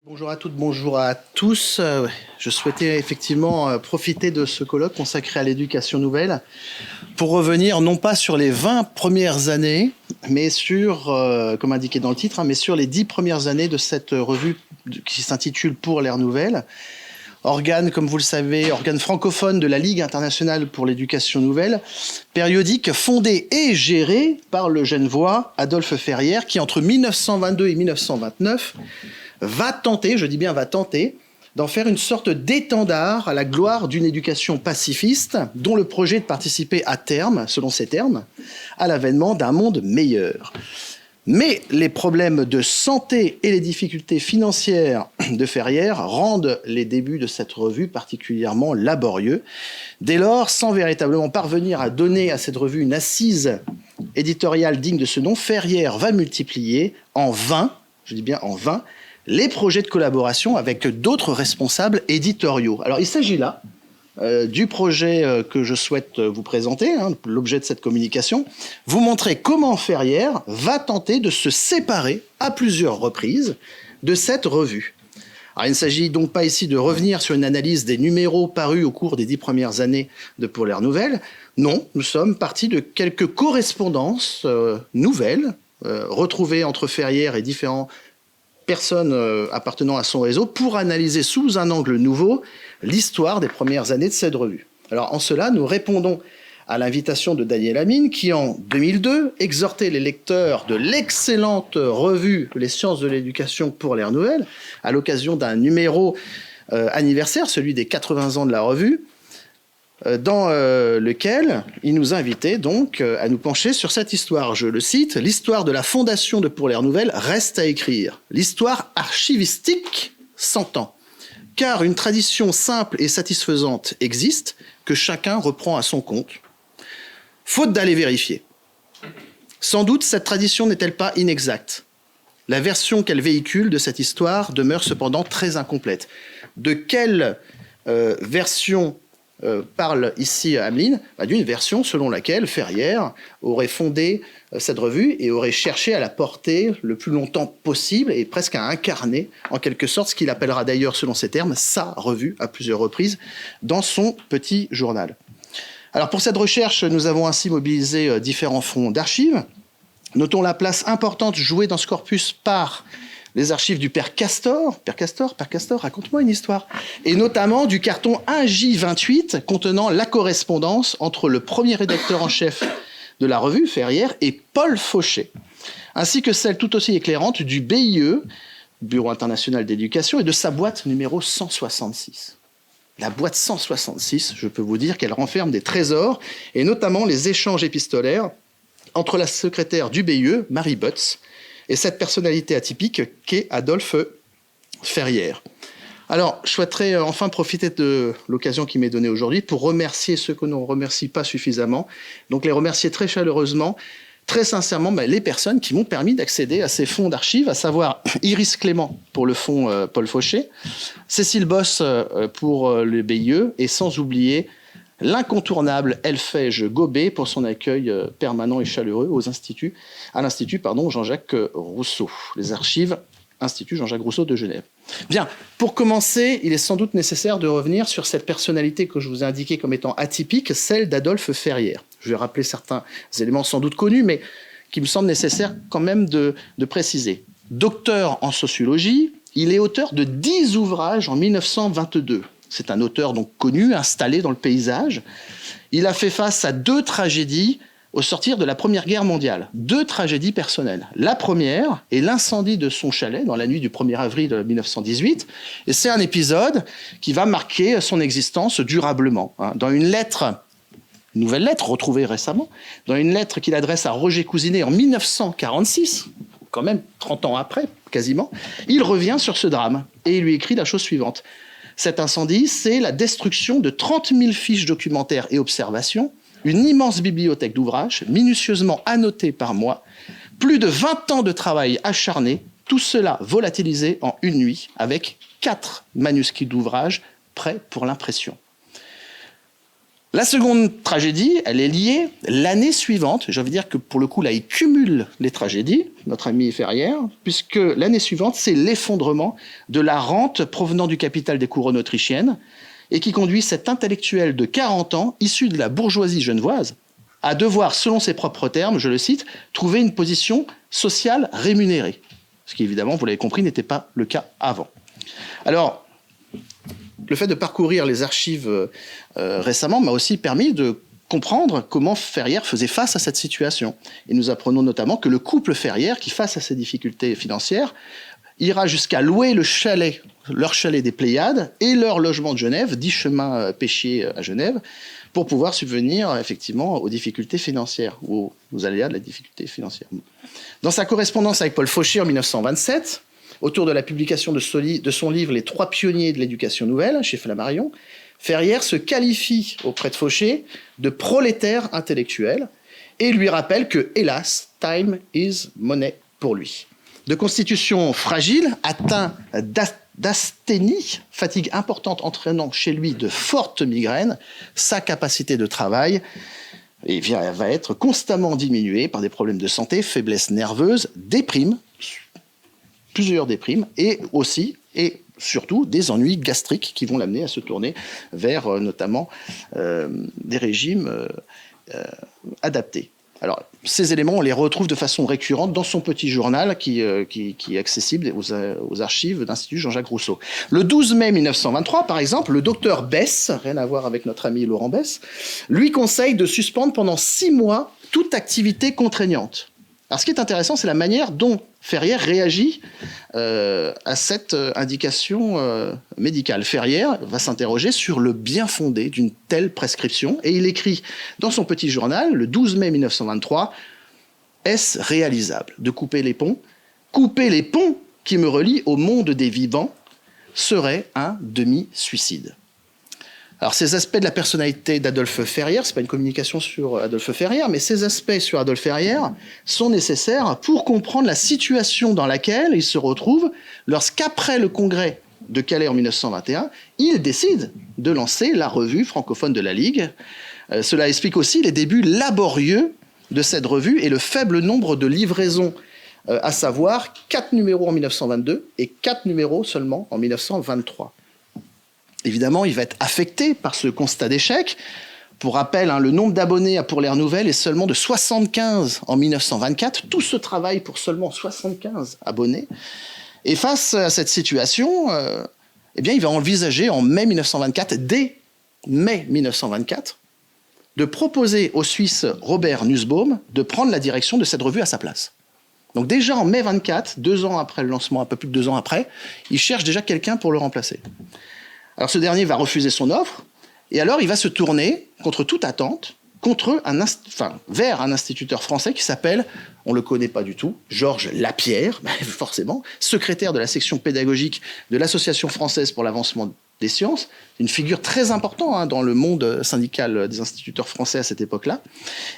Bonjour à toutes, bonjour à tous. Je souhaitais effectivement profiter de ce colloque consacré à l'éducation nouvelle pour revenir non pas sur les 20 premières années, mais sur, comme indiqué dans le titre, mais sur les 10 premières années de cette revue qui s'intitule Pour l'ère nouvelle. Organe, comme vous le savez, organe francophone de la Ligue internationale pour l'éducation nouvelle, périodique fondée et gérée par le Genevois Adolphe Ferrière, qui entre 1922 et 1929 va tenter, je dis bien va tenter, d'en faire une sorte d'étendard à la gloire d'une éducation pacifiste, dont le projet est de participer à terme, selon ses termes, à l'avènement d'un monde meilleur. Mais les problèmes de santé et les difficultés financières de Ferrière rendent les débuts de cette revue particulièrement laborieux. Dès lors, sans véritablement parvenir à donner à cette revue une assise éditoriale digne de ce nom, Ferrière va multiplier en vain, je dis bien en vain, les projets de collaboration avec d'autres responsables éditoriaux. Alors il s'agit là du projet que je souhaite vous présenter, l'objet de cette communication, vous montrer comment Ferrière va tenter de se séparer à plusieurs reprises de cette revue. Alors, il ne s'agit donc pas ici de revenir sur une analyse des numéros parus au cours des 10 premières années de Pour l'ère nouvelle. Non, nous sommes partis de quelques correspondances nouvelles retrouvées entre Ferrière et différents personnes appartenant à son réseau pour analyser sous un angle nouveau l'histoire des premières années de cette revue. Alors en cela, nous répondons à l'invitation de Daniel Amine qui en 2002 exhortait les lecteurs de l'excellente revue Les sciences de l'éducation pour l'ère nouvelle à l'occasion d'un numéro anniversaire, celui des 80 ans de la revue, dans lequel il nous invitait donc à nous pencher sur cette histoire. Je le cite, « L'histoire de la fondation de Pour l'ère nouvelle reste à écrire. L'histoire archivistique s'entend, car une tradition simple et satisfaisante existe que chacun reprend à son compte, faute d'aller vérifier. Sans doute cette tradition n'est-elle pas inexacte. La version qu'elle véhicule de cette histoire demeure cependant très incomplète. De quelle version parle ici Ameline? D'une version selon laquelle Ferrière aurait fondé cette revue et aurait cherché à la porter le plus longtemps possible et presque à incarner en quelque sorte ce qu'il appellera d'ailleurs selon ses termes sa revue à plusieurs reprises dans son petit journal. Alors pour cette recherche, nous avons ainsi mobilisé différents fonds d'archives. Notons la place importante jouée dans ce corpus par les archives du Père Castor. Père Castor, raconte-moi une histoire. Et notamment du carton 1J28 contenant la correspondance entre le premier rédacteur en chef de la revue, Ferrière, et Paul Fauchet, ainsi que celle tout aussi éclairante du BIE, Bureau international d'éducation, et de sa boîte numéro 166. La boîte 166, je peux vous dire qu'elle renferme des trésors, et notamment les échanges épistolaires entre la secrétaire du BIE, Marie Butz, et cette personnalité atypique qu'est Adolphe Ferrière. Alors, je souhaiterais enfin profiter de l'occasion qui m'est donnée aujourd'hui pour remercier ceux que l'on ne remercie pas suffisamment. Donc, les remercier très chaleureusement, très sincèrement, les personnes qui m'ont permis d'accéder à ces fonds d'archives, à savoir Iris Clément pour le fonds Paul Fauchet, Cécile Boss pour le BIE, et sans oublier l'incontournable Elfège Gobet pour son accueil permanent et chaleureux à l'Institut Jean-Jacques Rousseau, les archives Institut Jean-Jacques Rousseau de Genève. Bien, pour commencer, il est sans doute nécessaire de revenir sur cette personnalité que je vous ai indiquée comme étant atypique, celle d'Adolphe Ferrière. Je vais rappeler certains éléments sans doute connus, mais qui me semble nécessaire quand même de préciser. Docteur en sociologie, il est auteur de 10 ouvrages en 1922. C'est un auteur donc connu, installé dans le paysage. Il a fait face à 2 tragédies au sortir de la Première Guerre mondiale. 2 tragédies personnelles. La première est l'incendie de son chalet dans la nuit du 1er avril 1918. Et c'est un épisode qui va marquer son existence durablement. Dans une lettre, une nouvelle lettre retrouvée récemment, dans une lettre qu'il adresse à Roger Cousinet en 1946, quand même 30 ans après, quasiment, il revient sur ce drame et il lui écrit la chose suivante. Cet incendie, c'est la destruction de 30 000 fiches documentaires et observations, une immense bibliothèque d'ouvrages, minutieusement annotée par moi, plus de 20 ans de travail acharné, tout cela volatilisé en une nuit, avec 4 manuscrits d'ouvrages prêts pour l'impression. La seconde tragédie, elle est liée l'année suivante. Je veux dire que pour le coup, là, il cumule les tragédies, notre ami Ferrières, puisque l'année suivante, c'est l'effondrement de la rente provenant du capital des couronnes autrichiennes et qui conduit cet intellectuel de 40 ans, issu de la bourgeoisie genevoise, à devoir, selon ses propres termes, je le cite, trouver une position sociale rémunérée. Ce qui, évidemment, vous l'avez compris, n'était pas le cas avant. Alors, le fait de parcourir les archives récemment m'a aussi permis de comprendre comment Ferrières faisait face à cette situation. Et nous apprenons notamment que le couple Ferrières, qui face à ces difficultés financières, ira jusqu'à louer leur chalet des Pléiades et leur logement de Genève, 10 chemins Péchier à Genève, pour pouvoir subvenir effectivement aux difficultés financières, ou aux aléas de la difficulté financière. Dans sa correspondance avec Paul Fauché en 1927, autour de la publication de son livre « Les trois pionniers de l'éducation nouvelle » chez Flammarion, Ferrières se qualifie auprès de Fauché de prolétaire intellectuel et lui rappelle que, hélas, time is money pour lui. De constitution fragile, atteint d'asthénie, fatigue importante entraînant chez lui de fortes migraines, sa capacité de travail va être constamment diminuée par des problèmes de santé, faiblesse nerveuse, déprime, plusieurs déprimes, et aussi, et surtout, des ennuis gastriques qui vont l'amener à se tourner vers notamment des régimes adaptés. Alors, ces éléments, on les retrouve de façon récurrente dans son petit journal qui est accessible aux archives d'Institut Jean-Jacques Rousseau. Le 12 mai 1923, par exemple, le docteur Besse, rien à voir avec notre ami Laurent Besse, lui conseille de suspendre pendant 6 mois toute activité contraignante. Alors, ce qui est intéressant, c'est la manière dont Ferrières réagit à cette indication médicale. Ferrières va s'interroger sur le bien fondé d'une telle prescription et il écrit dans son petit journal, le 12 mai 1923, « Est-ce réalisable de couper les ponts ? Couper les ponts qui me relient au monde des vivants serait un demi-suicide. » Alors, ces aspects de la personnalité d'Adolphe Ferrières, ce n'est pas une communication sur Adolphe Ferrières, mais ces aspects sur Adolphe Ferrières sont nécessaires pour comprendre la situation dans laquelle il se retrouve lorsqu'après le congrès de Calais en 1921, il décide de lancer la revue francophone de la Ligue. Cela explique aussi les débuts laborieux de cette revue et le faible nombre de livraisons, à savoir 4 numéros en 1922 et 4 numéros seulement en 1923. Évidemment, il va être affecté par ce constat d'échec. Pour rappel, le nombre d'abonnés à Pour l'Air Nouvelle est seulement de 75 en 1924. Tout ce travail pour seulement 75 abonnés. Et face à cette situation, il va envisager en mai 1924, dès mai 1924, de proposer au Suisse Robert Nussbaum de prendre la direction de cette revue à sa place. Donc déjà en mai 24, 2 ans après le lancement, un peu plus de 2 ans après, il cherche déjà quelqu'un pour le remplacer. Alors ce dernier va refuser son offre, et alors il va se tourner, contre toute attente, vers un instituteur français qui s'appelle, on ne le connaît pas du tout, Georges Lapierre, forcément, secrétaire de la section pédagogique de l'Association française pour l'avancement des sciences, une figure très importante dans le monde syndical des instituteurs français à cette époque-là.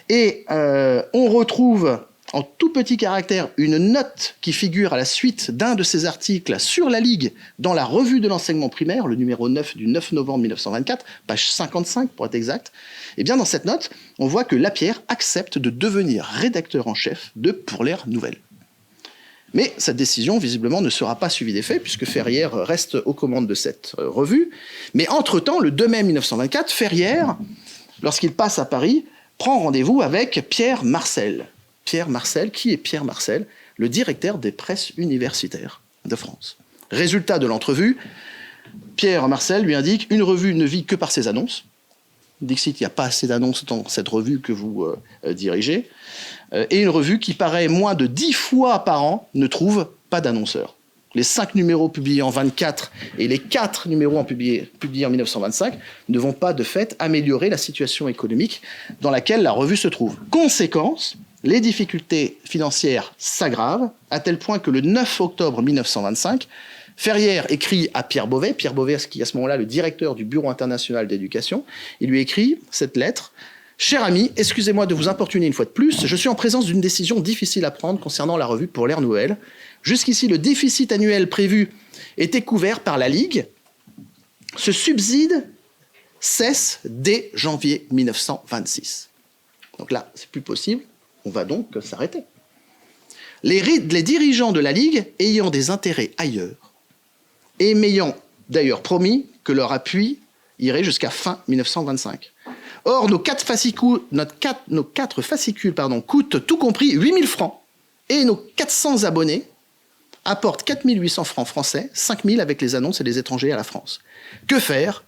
Et on retrouve en tout petit caractère une note qui figure à la suite d'un de ses articles sur la Ligue dans la revue de l'enseignement primaire, le numéro 9 du 9 novembre 1924, page 55 pour être exact. Et bien dans cette note, on voit que Lapierre accepte de devenir rédacteur en chef de Pour l'Air Nouvelle. Mais cette décision, visiblement, ne sera pas suivie d'effet, puisque Ferrières reste aux commandes de cette revue. Mais entre-temps, le 2 mai 1924, Ferrières, lorsqu'il passe à Paris, prend rendez-vous avec Pierre Marcel. Pierre Marcel, qui est Pierre Marcel ? Le directeur des presses universitaires de France. Résultat de l'entrevue, Pierre Marcel lui indique « Une revue ne vit que par ses annonces ». Dixit, il n'y a pas assez d'annonces dans cette revue que vous dirigez. Et une revue qui paraît moins de 10 fois par an ne trouve pas d'annonceur. Les 5 numéros publiés en 24 et les 4 numéros publiés en 1925 ne vont pas de fait améliorer la situation économique dans laquelle la revue se trouve. Conséquence, les difficultés financières s'aggravent à tel point que le 9 octobre 1925, Ferrières écrit à Pierre Beauvais, qui est à ce moment-là le directeur du Bureau international d'éducation, il lui écrit cette lettre « Cher ami, excusez-moi de vous importuner une fois de plus, je suis en présence d'une décision difficile à prendre concernant la revue Pour l'Air Nouvelle. Jusqu'ici, le déficit annuel prévu était couvert par la Ligue. Ce subside cesse dès janvier 1926. Donc là, c'est plus possible, on va donc s'arrêter. Les dirigeants de la Ligue ayant des intérêts ailleurs, et m'ayant d'ailleurs promis que leur appui irait jusqu'à fin 1925. Or, nos quatre fascicules coûtent tout compris 8 000 francs, et nos 400 abonnés apportent 4 800 francs français, 5 000 avec les annonces et les étrangers à la France. Que faire?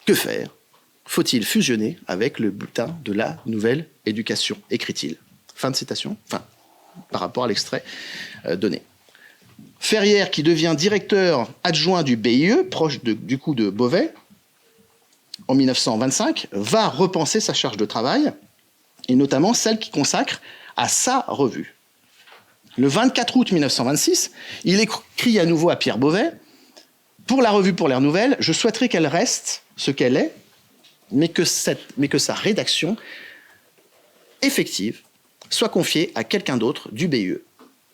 Que faire? Faut-il fusionner avec le bulletin de la nouvelle éducation, écrit-il. Fin de citation, par rapport à l'extrait donné. Ferrière, qui devient directeur adjoint du BIE, proche du coup de Beauvais, en 1925, va repenser sa charge de travail, et notamment celle qu'il consacre à sa revue. Le 24 août 1926, il écrit à nouveau à Pierre Beauvais « Pour la revue Pour l'Air Nouvelle, je souhaiterais qu'elle reste ce qu'elle est, mais que sa rédaction effective soit confiée à quelqu'un d'autre du BIE. »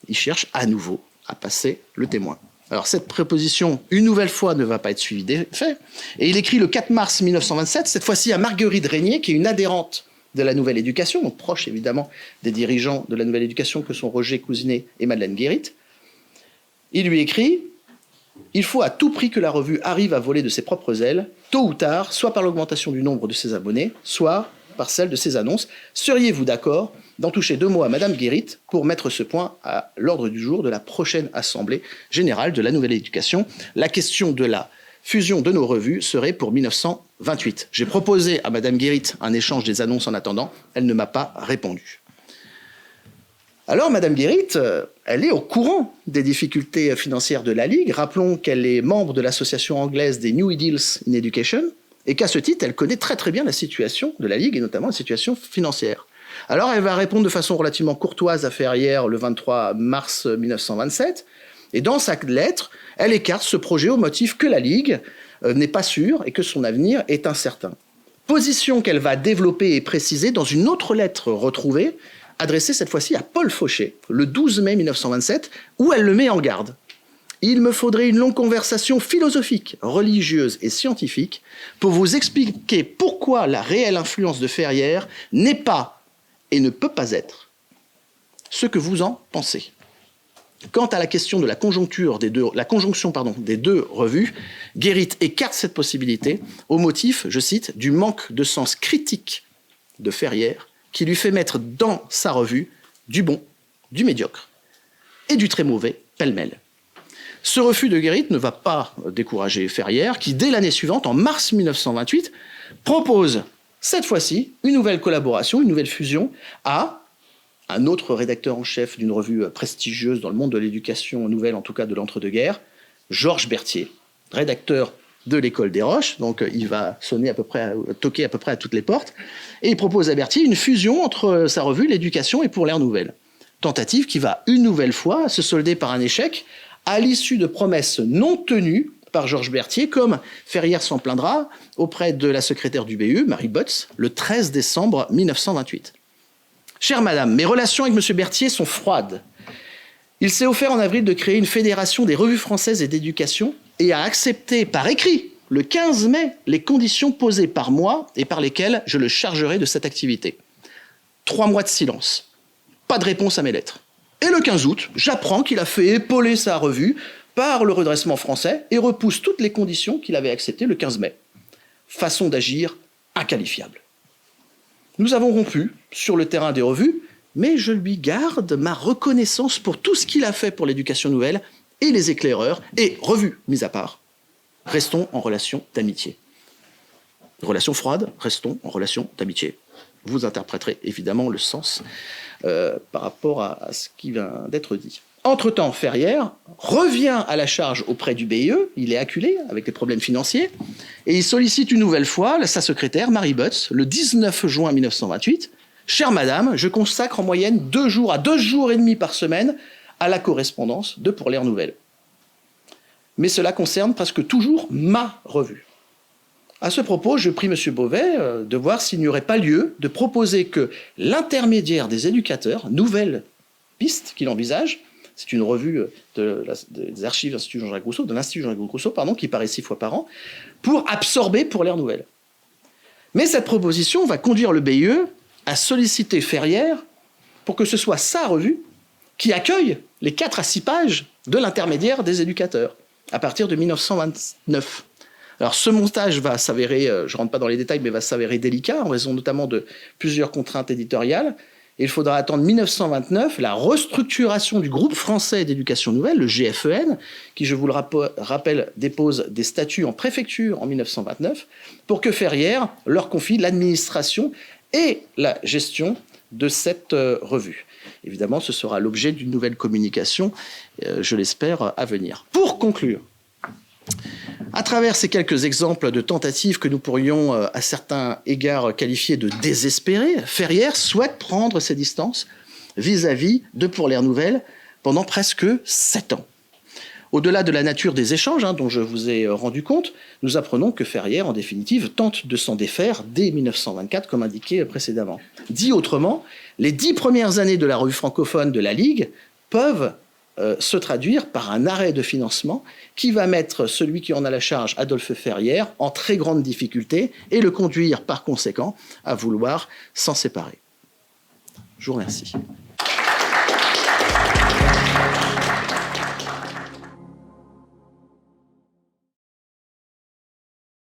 Il cherche à nouveau à passer le témoin. Alors cette préposition, une nouvelle fois, ne va pas être suivie des faits. Et il écrit le 4 mars 1927, cette fois-ci à Marguerite Régnier, qui est une adhérente de la Nouvelle Éducation, donc proche évidemment des dirigeants de la Nouvelle Éducation que sont Roger Cousinet et Madeleine Guérit. Il lui écrit « Il faut à tout prix que la revue arrive à voler de ses propres ailes, tôt ou tard, soit par l'augmentation du nombre de ses abonnés, soit par celle de ses annonces. Seriez-vous d'accord d'en toucher 2 mots à Madame Guérit pour mettre ce point à l'ordre du jour de la prochaine Assemblée générale de la Nouvelle Éducation? La question de la fusion de nos revues serait pour 1928. J'ai proposé à Madame Guérit un échange des annonces en attendant. Elle ne m'a pas répondu. » Alors, Madame Guérit, elle est au courant des difficultés financières de la Ligue. Rappelons qu'elle est membre de l'association anglaise des New Ideals in Education et qu'à ce titre, elle connaît très très bien la situation de la Ligue et notamment la situation financière. Alors, elle va répondre de façon relativement courtoise à Ferrière le 23 mars 1927. Et dans sa lettre, elle écarte ce projet au motif que la Ligue n'est pas sûre et que son avenir est incertain. Position qu'elle va développer et préciser dans une autre lettre retrouvée, adressée cette fois-ci à Paul Fauché, le 12 mai 1927, où elle le met en garde. Il me faudrait une longue conversation philosophique, religieuse et scientifique pour vous expliquer pourquoi la réelle influence de Ferrière n'est pas et ne peut pas être ce que vous en pensez. Quant à la question de la conjonction des deux revues, Guérit écarte cette possibilité au motif, je cite, du manque de sens critique de Ferrière qui lui fait mettre dans sa revue du bon, du médiocre et du très mauvais pêle-mêle. Ce refus de Guérit ne va pas décourager Ferrière qui, dès l'année suivante, en mars 1928, propose cette fois-ci une nouvelle collaboration, une nouvelle fusion à un autre rédacteur en chef d'une revue prestigieuse dans le monde de l'éducation nouvelle, en tout cas de l'entre-deux-guerres, Georges Berthier, rédacteur de l'École des Roches, donc il va toquer à peu près à toutes les portes, et il propose à Berthier une fusion entre sa revue L'Éducation et Pour l'Air Nouvelle. Tentative qui va une nouvelle fois se solder par un échec à l'issue de promesses non tenues par Georges Berthier, comme Ferrière s'en plaindra auprès de la secrétaire du BU, Marie Botz, le 13 décembre 1928. Chère madame, mes relations avec M. Berthier sont froides. Il s'est offert en avril de créer une fédération des revues françaises et d'éducation et a accepté par écrit, le 15 mai, les conditions posées par moi et par lesquelles je le chargerai de cette activité. 3 mois de silence. Pas de réponse à mes lettres. Et le 15 août, j'apprends qu'il a fait épauler sa revue par le redressement français et repousse toutes les conditions qu'il avait acceptées le 15 mai. Façon d'agir inqualifiable. Nous avons rompu sur le terrain des revues, mais je lui garde ma reconnaissance pour tout ce qu'il a fait pour l'éducation nouvelle et les éclaireurs, et revues mis à part. Restons en relation d'amitié. Relation froide, restons en relation d'amitié. Vous interpréterez évidemment le sens par rapport à ce qui vient d'être dit. Entre-temps, Ferrière revient à la charge auprès du BIE, il est acculé avec des problèmes financiers, et il sollicite une nouvelle fois sa secrétaire, Marie Botz, le 19 juin 1928. « Chère madame, je consacre en moyenne 2 jours à 2 jours et demi par semaine à la correspondance de Pour l'Air Nouvelle. Mais cela concerne presque toujours ma revue. À ce propos, je prie M. Beauvais de voir s'il n'y aurait pas lieu de proposer que l'intermédiaire des éducateurs, nouvelle piste qu'il envisage, c'est une revue des archives de l'Institut Jean-Jacques Rousseau, qui paraît 6 fois par an, pour absorber Pour l'Air Nouvelle. Mais cette proposition va conduire le BIE à solliciter Ferrières pour que ce soit sa revue qui accueille les 4 à 6 pages de l'intermédiaire des éducateurs, à partir de 1929. Alors ce montage va s'avérer, je ne rentre pas dans les détails, mais va s'avérer délicat, en raison notamment de plusieurs contraintes éditoriales. Et il faudra attendre 1929, la restructuration du groupe français d'éducation nouvelle, le GFEN, qui, je vous le rappelle, dépose des statuts en préfecture en 1929, pour que Ferrières leur confie l'administration et la gestion de cette revue. Évidemment, ce sera l'objet d'une nouvelle communication, je l'espère, à venir. Pour conclure, à travers ces quelques exemples de tentatives que nous pourrions, à certains égards, qualifier de désespérées, Ferrières souhaite prendre ses distances vis-à-vis de Pour l'Air Nouvelle pendant presque 7 ans. Au-delà de la nature des échanges dont je vous ai rendu compte, nous apprenons que Ferrières, en définitive, tente de s'en défaire dès 1924, comme indiqué précédemment. Dit autrement, les 10 premières années de la revue francophone de la Ligue peuvent se traduire par un arrêt de financement qui va mettre celui qui en a la charge, Adolphe Ferrières, en très grande difficulté et le conduire par conséquent à vouloir s'en séparer. Je vous remercie.